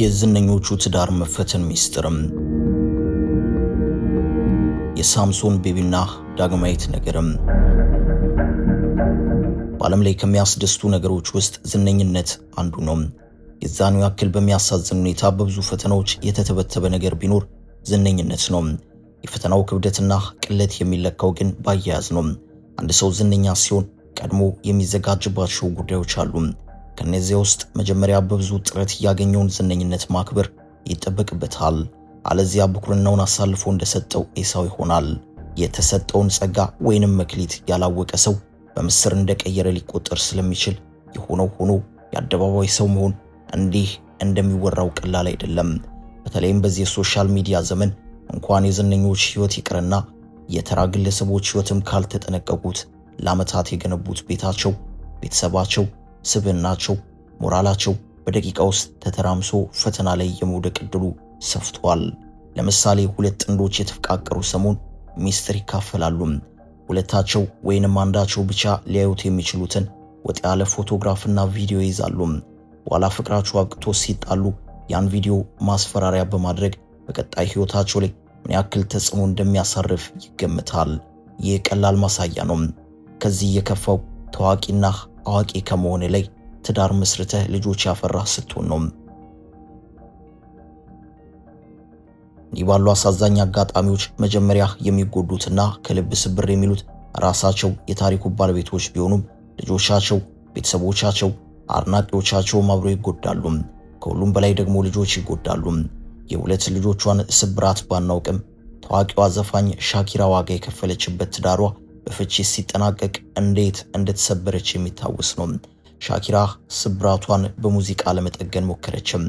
የዝነኞቹ ትዳር መፈተን ሚስጥርም የሳምሶን ቤቢና ዳግማዊት ነገርም። በዓለም ላይ ከሚያስደስቱ ነገሮች ውስጥ ዝነኝነት አንዱ ነው። የዛኑ ያክል በሚያሳዝን ሁኔታ በብዙ ፈተናዎች የተተበተበ ነገር ቢኖር ዝነኝነት ነው። የፈተናው ክብደትና ቅለት የሚለካው ግን ባያያዝ ነው። አንድ ሰው ዝነኛ ሲሆን ቀድሞ የሚዘጋጅባቸው ጉዳዮች አሉ። ከነዚያ ውስጥ መጀመሪያ በብዙ ጥረት ያገኘውን ዝነኝነት ማክበር ይጠበቅበታል። አለዚያ ብኩርናውን አሳልፎ እንደሰጠው ኤሳው ይሆናል። የተሰጠውን ጸጋ ወይንም መክሊት ያላወቀ ሰው በምስር እንደቀየረ ሊቆጠር ስለሚችል የሆነው ሆኖ የአደባባይ ሰው መሆን እንዲህ እንደሚወራው ቀላል አይደለም። በተለይም በዚህ የሶሻል ሚዲያ ዘመን እንኳን የዝነኞች ህይወት ይቅርና የተራ ግለሰቦች ህይወትም ካልተጠነቀቁት ለዓመታት የገነቡት ቤታቸው፣ ቤተሰባቸው፣ ስብዕናቸው፣ ሞራላቸው በደቂቃ ውስጥ ተተራምሶ ፈተና ላይ የመውደቅ ዕድሉ ሰፍቷል። ለምሳሌ ሁለት ጥንዶች የተፈቃቀሩ ሰሞን ሚስጥር ይካፈላሉ። ሁለታቸው ወይንም አንዳቸው ብቻ ሊያዩት የሚችሉትን ወጥ ያለ ፎቶግራፍና ቪዲዮ ይዛሉ። በኋላ ፍቅራቸው አብቅቶ ሲጣሉ ያን ቪዲዮ ማስፈራሪያ በማድረግ በቀጣይ ህይወታቸው ላይ ምን ያክል ተጽዕኖ እንደሚያሳርፍ ይገምታል። ይህ ቀላል ማሳያ ነው። ከዚህ የከፋው ታዋቂና አዋቂ ከመሆን ላይ ትዳር መስርተህ ልጆች ያፈራህ ስትሆን ነው። እንዲህ ባሉ አሳዛኝ አጋጣሚዎች መጀመሪያ የሚጎዱትና ከልብ ስብር የሚሉት ራሳቸው የታሪኩ ባለቤቶች ቢሆኑም ልጆቻቸው፣ ቤተሰቦቻቸው፣ አድናቂዎቻቸውም አብረው ይጎዳሉ። ከሁሉም በላይ ደግሞ ልጆች ይጎዳሉ። የሁለት ልጆቿን ስብራት ባናውቅም ታዋቂዋ ዘፋኝ ሻኪራ ዋጋ የከፈለችበት ትዳሯ በፍቺ ሲጠናቀቅ እንዴት እንደተሰበረች የሚታወስ ነው። ሻኪራ ስብራቷን በሙዚቃ ለመጠገን ሞከረችም።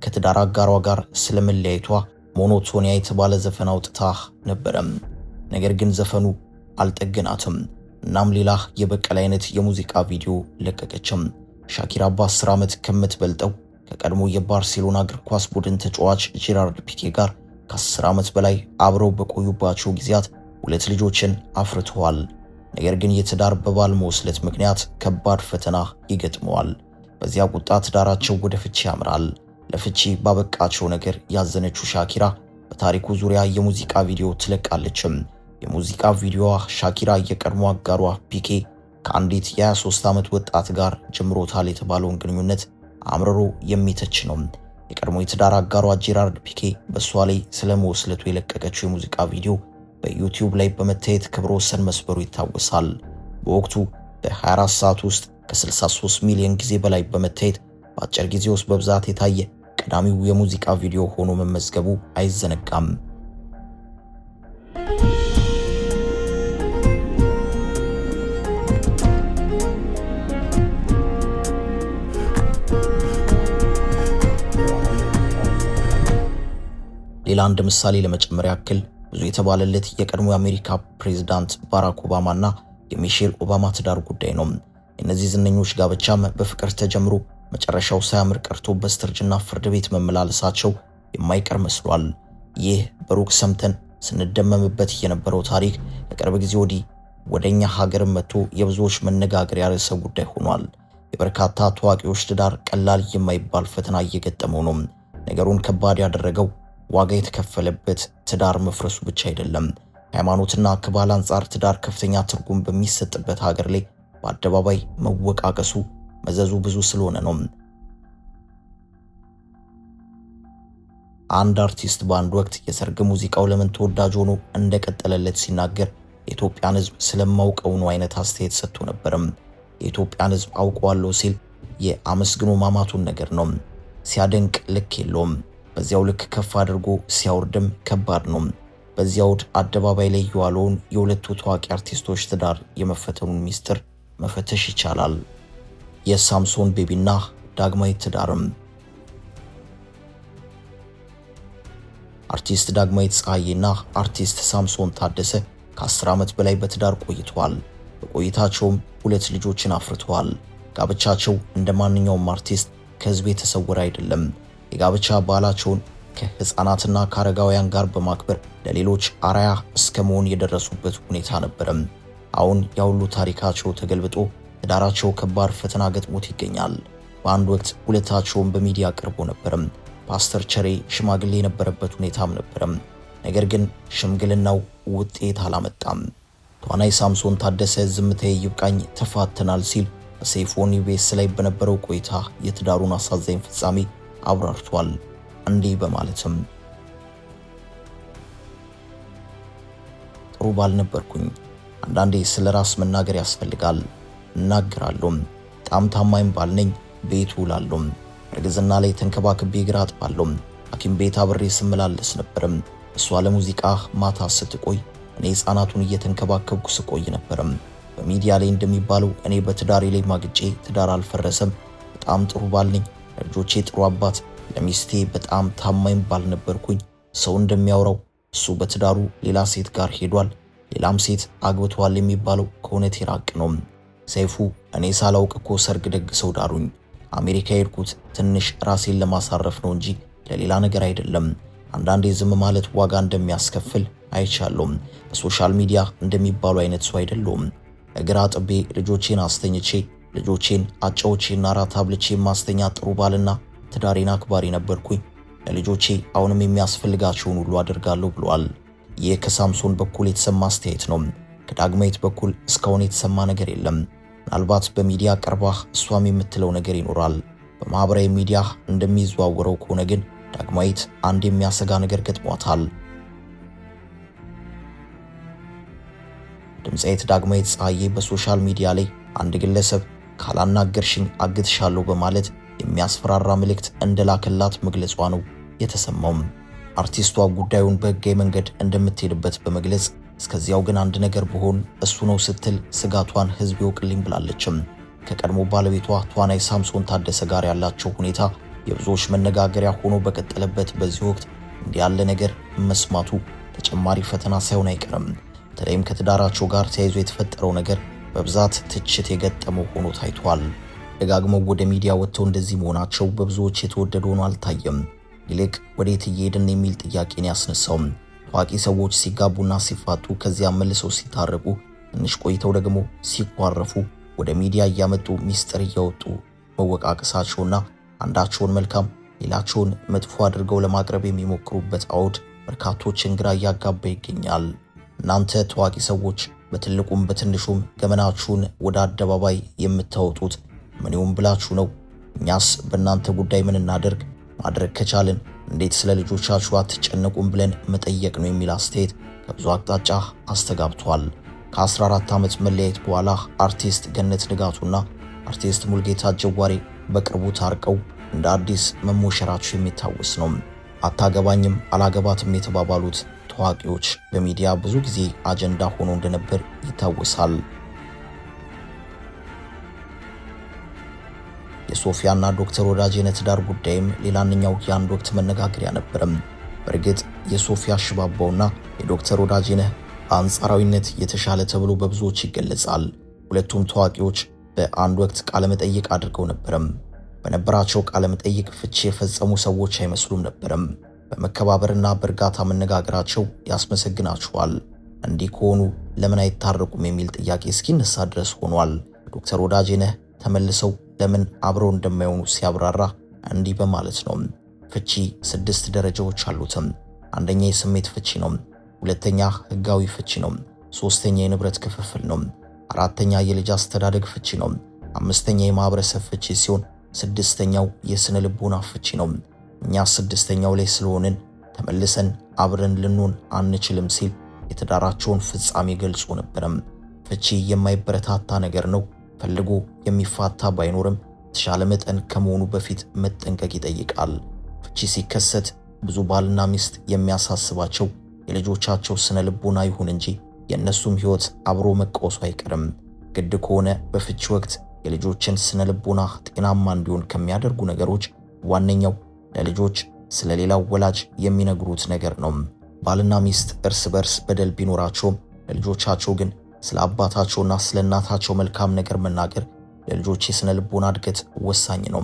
ከትዳር አጋሯ ጋር ስለመለያየቷ ሞኖቶኒያ የተባለ ዘፈን አውጥታ ነበረም። ነገር ግን ዘፈኑ አልጠገናትም። እናም ሌላ የበቀል አይነት የሙዚቃ ቪዲዮ ለቀቀችም። ሻኪራ በ10 ዓመት ከምትበልጠው ከቀድሞ የባርሴሎና እግር ኳስ ቡድን ተጫዋች ጄራርድ ፒኬ ጋር ከ10 ዓመት በላይ አብረው በቆዩባቸው ጊዜያት 2 ልጆችን አፍርተዋል። ነገር ግን የትዳር በባል መወስለት ምክንያት ከባድ ፈተና ይገጥመዋል። በዚያ ቁጣ ትዳራቸው ወደ ፍቺ ያምራል። ለፍቺ ባበቃቸው ነገር ያዘነችው ሻኪራ በታሪኩ ዙሪያ የሙዚቃ ቪዲዮ ትለቃለችም። የሙዚቃ ቪዲዮዋ ሻኪራ የቀድሞ አጋሯ ፒኬ ከአንዲት የ23 ዓመት ወጣት ጋር ጀምሮታል የተባለውን ግንኙነት አምርሮ የሚተች ነው። የቀድሞ የትዳር አጋሯ ጄራርድ ፒኬ በሷ ላይ ስለመወስለቱ የለቀቀችው የሙዚቃ ቪዲዮ በዩቲዩብ ላይ በመታየት ክብረ ወሰን መስበሩ ይታወሳል። በወቅቱ በ24 ሰዓት ውስጥ ከ63 ሚሊዮን ጊዜ በላይ በመታየት በአጭር ጊዜ ውስጥ በብዛት የታየ ቀዳሚው የሙዚቃ ቪዲዮ ሆኖ መመዝገቡ አይዘነጋም። ሌላ አንድ ምሳሌ ለመጨመር ያክል ብዙ የተባለለት የቀድሞ የአሜሪካ ፕሬዝዳንት ባራክ ኦባማና የሚሼል ኦባማ ትዳር ጉዳይ ነው። የእነዚህ ዝነኞች ጋብቻም በፍቅር ተጀምሮ መጨረሻው ሳያምር ቀርቶ በስተርጅና ፍርድ ቤት መመላለሳቸው የማይቀር መስሏል። ይህ በሩቅ ሰምተን ስንደመምበት የነበረው ታሪክ ከቅርብ ጊዜ ወዲህ ወደኛ ሀገርም መጥቶ የብዙዎች መነጋገሪያ ርዕሰ ጉዳይ ሆኗል። የበርካታ ታዋቂዎች ትዳር ቀላል የማይባል ፈተና እየገጠመው ነው። ነገሩን ከባድ ያደረገው ዋጋ የተከፈለበት ትዳር መፍረሱ ብቻ አይደለም። ሃይማኖትና ከባህል አንጻር ትዳር ከፍተኛ ትርጉም በሚሰጥበት ሀገር ላይ በአደባባይ መወቃቀሱ መዘዙ ብዙ ስለሆነ ነው። አንድ አርቲስት በአንድ ወቅት የሰርግ ሙዚቃው ለምን ተወዳጅ ሆኖ እንደቀጠለለት ሲናገር የኢትዮጵያን ሕዝብ ስለማውቀው ነው አይነት አስተያየት ሰጥቶ ነበርም። የኢትዮጵያን ሕዝብ አውቀዋለሁ ሲል የአመስግኖ ማማቱን ነገር ነው። ሲያደንቅ ልክ የለውም። በዚያው ልክ ከፍ አድርጎ ሲያወርድም ከባድ ነው። በዚያው አደባባይ ላይ የዋለውን የሁለቱ ታዋቂ አርቲስቶች ትዳር የመፈተኑን ሚስጥር መፈተሽ ይቻላል። የሳምሶን ቤቢና ዳግማዊት ትዳርም። አርቲስት ዳግማዊት ፀሐዬና አርቲስት ሳምሶን ታደሰ ከ10 ዓመት በላይ በትዳር ቆይተዋል። በቆይታቸውም 2 ልጆችን አፍርተዋል። ጋብቻቸው እንደማንኛውም አርቲስት ከህዝብ የተሰወረ አይደለም። የጋብቻ ባህላቸውን ከህፃናትና ከአረጋውያን ጋር በማክበር ለሌሎች አርአያ እስከ መሆን የደረሱበት ሁኔታ ነበረም። አሁን ያሁሉ ታሪካቸው ተገልብጦ ትዳራቸው ከባድ ፈተና ገጥሞት ይገኛል። በአንድ ወቅት ሁለታቸውም በሚዲያ ቀርቦ ነበርም። ፓስተር ቸሬ ሽማግሌ የነበረበት ሁኔታም ነበረም። ነገር ግን ሽምግልናው ውጤት አላመጣም። ተዋናይ ሳምሶን ታደሰ ዝምታዬ ይብቃኝ ተፋተናል ሲል በሰይፉ ኢቢኤስ ላይ በነበረው ቆይታ የትዳሩን አሳዛኝ ፍጻሜ አብራርቷል። እንዲህ በማለትም ጥሩ ባል ነበርኩኝ። አንዳንዴ ስለ ራስ መናገር ያስፈልጋል። እናገራለሁ። በጣም ታማኝ ባል ነኝ። ቤቱ ውላለሁ። እርግዝና ላይ ተንከባክቤ ግራ አጥባለሁ። ሐኪም ቤት አብሬ ስመላለስ ነበርም። እሷ ለሙዚቃ ማታ ስትቆይ እኔ ሕፃናቱን እየተንከባከብኩ ስቆይ ነበርም። በሚዲያ ላይ እንደሚባለው እኔ በትዳሬ ላይ ማግጬ ትዳር አልፈረሰም። በጣም ጥሩ ባል ነኝ። ለልጆቼ ጥሩ አባት፣ ለሚስቴ በጣም ታማኝ ባል ነበርኩኝ። ሰው እንደሚያወራው እሱ በትዳሩ ሌላ ሴት ጋር ሄዷል፣ ሌላም ሴት አግብቷል የሚባለው ከእውነት የራቅ ነው። ሰይፉ እኔ ሳላውቅ እኮ ሰርግ ደግሰው ዳሩኝ። አሜሪካ የሄድኩት ትንሽ ራሴን ለማሳረፍ ነው እንጂ ለሌላ ነገር አይደለም። አንዳንዴ ዝም ማለት ዋጋ እንደሚያስከፍል አይቻለሁ። በሶሻል ሚዲያ እንደሚባሉ አይነት ሰው አይደለሁም። እግር አጥቤ ልጆቼን አስተኝቼ ልጆቼን አጫውቼና ራት አብልቼ ማስተኛ ጥሩ ባልና ትዳሬን አክባሪ ነበርኩኝ። ለልጆቼ አሁንም የሚያስፈልጋቸውን ሁሉ አደርጋለሁ ብሏል። ይህ ከሳምሶን በኩል የተሰማ አስተያየት ነው። ከዳግማዊት በኩል እስካሁን የተሰማ ነገር የለም። ምናልባት በሚዲያ ቀርባህ እሷም የምትለው ነገር ይኖራል። በማህበራዊ ሚዲያ እንደሚዘዋወረው ከሆነ ግን ዳግማዊት አንድ የሚያሰጋ ነገር ገጥሟታል። ድምጻዊት ዳግማዊት ፀሐዬ በሶሻል ሚዲያ ላይ አንድ ግለሰብ ካላናገርሽኝ አግትሻለሁ በማለት የሚያስፈራራ መልእክት እንደላከላት መግለጿ ነው የተሰማው። አርቲስቷ ጉዳዩን በሕጋዊ መንገድ እንደምትሄድበት በመግለጽ እስከዚያው ግን አንድ ነገር ብሆን እሱ ነው ስትል ስጋቷን ሕዝብ ይወቅልኝ ብላለችም። ከቀድሞ ባለቤቷ ተዋናይ ሳምሶን ታደሰ ጋር ያላቸው ሁኔታ የብዙዎች መነጋገሪያ ሆኖ በቀጠለበት በዚህ ወቅት እንዲህ ያለ ነገር መስማቱ ተጨማሪ ፈተና ሳይሆን አይቀርም። በተለይም ከትዳራቸው ጋር ተያይዞ የተፈጠረው ነገር በብዛት ትችት የገጠመው ሆኖ ታይቷል። ደጋግመው ወደ ሚዲያ ወጥተው እንደዚህ መሆናቸው በብዙዎች የተወደደ ሆኖ አልታየም። ይልቅ ወዴት እየሄድን የሚል ጥያቄን ያስነሳው። ታዋቂ ሰዎች ሲጋቡና ሲፋቱ ከዚያ መልሰው ሲታረቁ ትንሽ ቆይተው ደግሞ ሲኳረፉ ወደ ሚዲያ እያመጡ ሚስጥር እያወጡ መወቃቀሳቸውና አንዳቸውን መልካም ሌላቸውን መጥፎ አድርገው ለማቅረብ የሚሞክሩበት አውድ በርካቶችን ግራ እያጋባ ይገኛል። እናንተ ታዋቂ ሰዎች በትልቁም በትንሹም ገመናችሁን ወደ አደባባይ የምታወጡት ምን ይሁን ብላችሁ ነው? እኛስ በእናንተ ጉዳይ ምን እናደርግ? ማድረግ ከቻልን እንዴት ስለ ልጆቻችሁ አትጨነቁም ብለን መጠየቅ ነው የሚል አስተያየት ከብዙ አቅጣጫ አስተጋብቷል። ከ14 ዓመት መለያየት በኋላ አርቲስት ገነት ንጋቱና አርቲስት ሙልጌታ ጀዋሬ በቅርቡ ታርቀው እንደ አዲስ መሞሸራቸው የሚታወስ ነው። አታገባኝም አላገባትም የተባባሉት ታዋቂዎች በሚዲያ ብዙ ጊዜ አጀንዳ ሆኖ እንደነበር ይታወሳል። የሶፊያና ዶክተር ወዳጄነህ ትዳር ጉዳይም ሌላኛው የአንድ ወቅት መነጋገሪያ ነበረም። በእርግጥ የሶፊያ ሽባባውና የዶክተር ወዳጄነህ በአንጻራዊነት የተሻለ ተብሎ በብዙዎች ይገለጻል። ሁለቱም ታዋቂዎች በአንድ ወቅት ቃለመጠይቅ አድርገው ነበረም። በነበራቸው ቃለመጠይቅ ፍቺ የፈጸሙ ሰዎች አይመስሉም ነበረም። በመከባበርና በእርጋታ መነጋገራቸው ያስመሰግናቸዋል። እንዲህ ከሆኑ ለምን አይታረቁም የሚል ጥያቄ እስኪነሳ ድረስ ሆኗል። ዶክተር ወዳጄነህ ተመልሰው ለምን አብረው እንደማይሆኑ ሲያብራራ እንዲህ በማለት ነው። ፍቺ 6 ደረጃዎች አሉትም። አንደኛ የስሜት ፍቺ ነው። ሁለተኛ ህጋዊ ፍቺ ነው። ሶስተኛ የንብረት ክፍፍል ነው። አራተኛ የልጅ አስተዳደግ ፍቺ ነው። አምስተኛ የማህበረሰብ ፍቺ ሲሆን ስድስተኛው የስነ ልቦና ፍቺ ነው። እኛ ስድስተኛው ላይ ስለሆንን ተመልሰን አብረን ልንሆን አንችልም ሲል የትዳራቸውን ፍጻሜ ገልጾ ነበረም። ፍቺ የማይበረታታ ነገር ነው። ፈልጎ የሚፋታ ባይኖርም የተሻለ መጠን ከመሆኑ በፊት መጠንቀቅ ይጠይቃል። ፍቺ ሲከሰት ብዙ ባልና ሚስት የሚያሳስባቸው የልጆቻቸው ስነ ልቦና ይሁን እንጂ የእነሱም ህይወት አብሮ መቃወሱ አይቀርም። ግድ ከሆነ በፍቺ ወቅት የልጆችን ስነ ልቦና ጤናማ እንዲሆን ከሚያደርጉ ነገሮች ዋነኛው ለልጆች ስለሌላው ወላጅ የሚነግሩት ነገር ነው። ባልና ሚስት እርስ በርስ በደል ቢኖራቸውም ለልጆቻቸው ግን ስለ አባታቸውና ስለ እናታቸው መልካም ነገር መናገር ለልጆች የስነ ልቦና እድገት ወሳኝ ነው።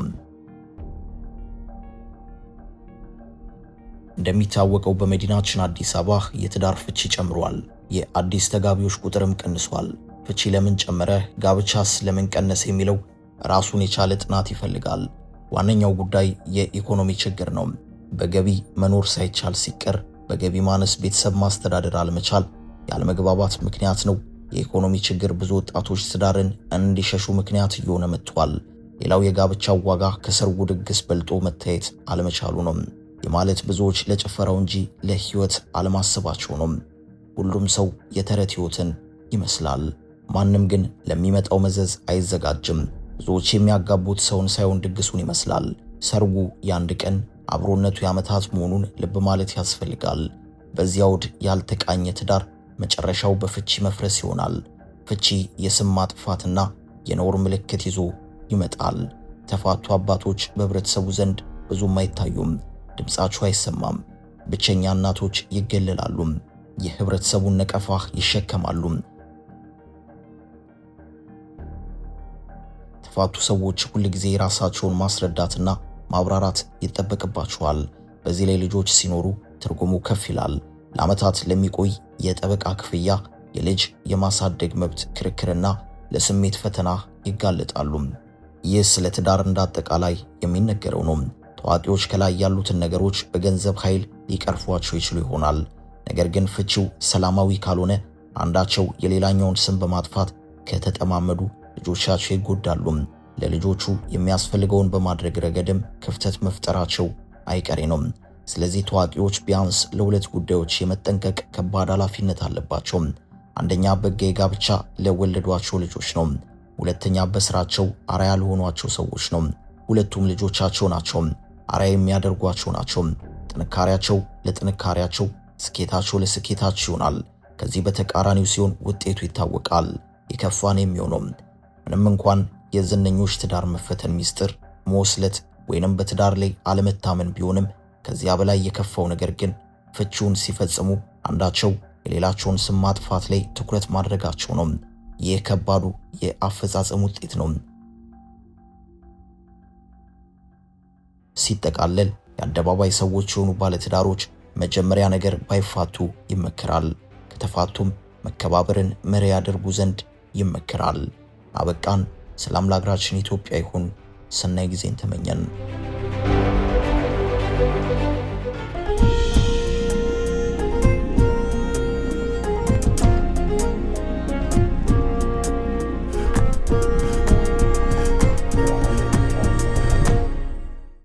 እንደሚታወቀው በመዲናችን አዲስ አበባ የትዳር ፍቺ ጨምሯል። የአዲስ ተጋቢዎች ቁጥርም ቀንሷል። ፍቺ ለምን ጨመረ? ጋብቻስ ለምን ቀነሰ? የሚለው ራሱን የቻለ ጥናት ይፈልጋል። ዋነኛው ጉዳይ የኢኮኖሚ ችግር ነው። በገቢ መኖር ሳይቻል ሲቀር በገቢ ማነስ ቤተሰብ ማስተዳደር አለመቻል ያለመግባባት ምክንያት ነው። የኢኮኖሚ ችግር ብዙ ወጣቶች ትዳርን እንዲሸሹ ምክንያት እየሆነ መጥቷል። ሌላው የጋብቻው ዋጋ ከሰርጉ ድግስ በልጦ መታየት አለመቻሉ ነው። የማለት ብዙዎች ለጭፈራው እንጂ ለህይወት አለማሰባቸው ነው። ሁሉም ሰው የተረት ህይወትን ይመስላል። ማንም ግን ለሚመጣው መዘዝ አይዘጋጅም። ብዙዎች የሚያጋቡት ሰውን ሳይሆን ድግሱን ይመስላል። ሰርጉ የአንድ ቀን አብሮነቱ የዓመታት መሆኑን ልብ ማለት ያስፈልጋል። በዚያ አውድ ያልተቃኘ ትዳር መጨረሻው በፍቺ መፍረስ ይሆናል። ፍቺ የስም ማጥፋትና የነውር ምልክት ይዞ ይመጣል። ተፋቱ አባቶች በህብረተሰቡ ዘንድ ብዙም አይታዩም፣ ድምጻቸው አይሰማም። ብቸኛ እናቶች ይገለላሉ፣ የህብረተሰቡን ነቀፋ ይሸከማሉ። ተፋቱ ሰዎች ሁል ጊዜ ራሳቸውን ማስረዳትና ማብራራት ይጠበቅባቸዋል። በዚህ ላይ ልጆች ሲኖሩ ትርጉሙ ከፍ ይላል። ለዓመታት ለሚቆይ የጠበቃ ክፍያ፣ የልጅ የማሳደግ መብት ክርክርና ለስሜት ፈተና ይጋለጣሉ። ይህ ስለ ትዳር እንዳጠቃላይ የሚነገረው ነው። ታዋቂዎች ከላይ ያሉትን ነገሮች በገንዘብ ኃይል ሊቀርፏቸው ይችሉ ይሆናል። ነገር ግን ፍቺው ሰላማዊ ካልሆነ፣ አንዳቸው የሌላኛውን ስም በማጥፋት ከተጠማመዱ ልጆቻቸው ይጎዳሉ። ለልጆቹ የሚያስፈልገውን በማድረግ ረገድም ክፍተት መፍጠራቸው አይቀሬ ነው። ስለዚህ ታዋቂዎች ቢያንስ ለሁለት ጉዳዮች የመጠንቀቅ ከባድ ኃላፊነት አለባቸው። አንደኛ በሕጋዊ ጋብቻ ለወለዷቸው ልጆች ነው። ሁለተኛ በስራቸው አርአያ ለሆኗቸው ሰዎች ነው። ሁለቱም ልጆቻቸው ናቸው፣ አርአያ የሚያደርጓቸው ናቸው። ጥንካሬያቸው ለጥንካሬያቸው፣ ስኬታቸው ለስኬታቸው ይሆናል። ከዚህ በተቃራኒው ሲሆን ውጤቱ ይታወቃል፣ የከፋን የሚሆነው። ምንም እንኳን የዝነኞች ትዳር መፈተን ሚስጥር መወስለት ወይንም በትዳር ላይ አለመታመን ቢሆንም ከዚያ በላይ የከፋው ነገር ግን ፍቺውን ሲፈጽሙ አንዳቸው የሌላቸውን ስም ማጥፋት ላይ ትኩረት ማድረጋቸው ነው። ይህ ከባዱ የአፈጻጸም ውጤት ነው። ሲጠቃለል የአደባባይ ሰዎች የሆኑ ባለትዳሮች መጀመሪያ ነገር ባይፋቱ ይመከራል። ከተፋቱም መከባበርን መሪ ያደርጉ ዘንድ ይመከራል። አበቃን። ሰላም ለሀገራችን ኢትዮጵያ ይሁን። ሰናይ ጊዜን ተመኘን።